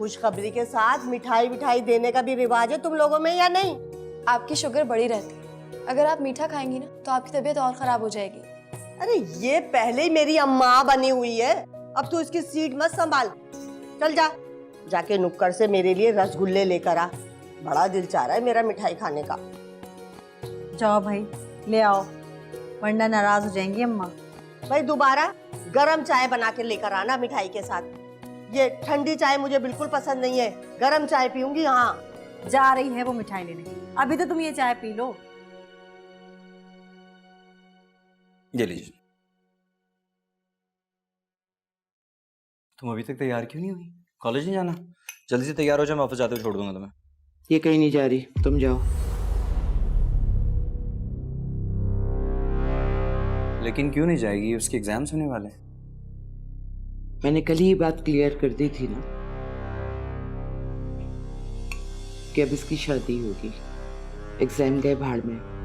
खुशखबरी के साथ मिठाई मिठाई देने का भी रिवाज है तुम लोगों में या नहीं? आपकी शुगर बढ़ी रहती है, अगर आप मीठा खाएंगी ना तो आपकी तबीयत और खराब हो जाएगी। अरे ये पहले ही मेरी अम्मा बनी हुई है, अब तू इसकी सीट मत संभाल। चल जा, जाके नुक्कड़ से मेरे लिए रसगुल्ले लेकर आ, बड़ा दिल चाह रहा है मेरा मिठाई खाने का। जाओ भाई ले आओ, वरना नाराज हो जाएंगी अम्मा। भाई दोबारा गरम चाय बना के लेकर आना मिठाई के साथ। ये ठंडी चाय मुझे बिल्कुल पसंद नहीं है, गरम चाय पीऊंगी। हाँ जा रही है वो मिठाई लेने, अभी तो तुम ये चाय पी लो। ये लीजिए। तुम अभी तक तैयार क्यों नहीं हुई? कॉलेज नहीं जाना? जल्दी से तैयार हो जाओ, मैं वापस जाते हुए छोड़ दूंगा तुम्हें। ये कहीं नहीं जा रही, तुम जाओ। लेकिन क्यों नहीं जाएगी? उसके एग्जाम्स होने वाले हैं। मैंने कल ही बात क्लियर कर दी थी ना कि अब इसकी शादी होगी। एग्जाम गए भाड़ में।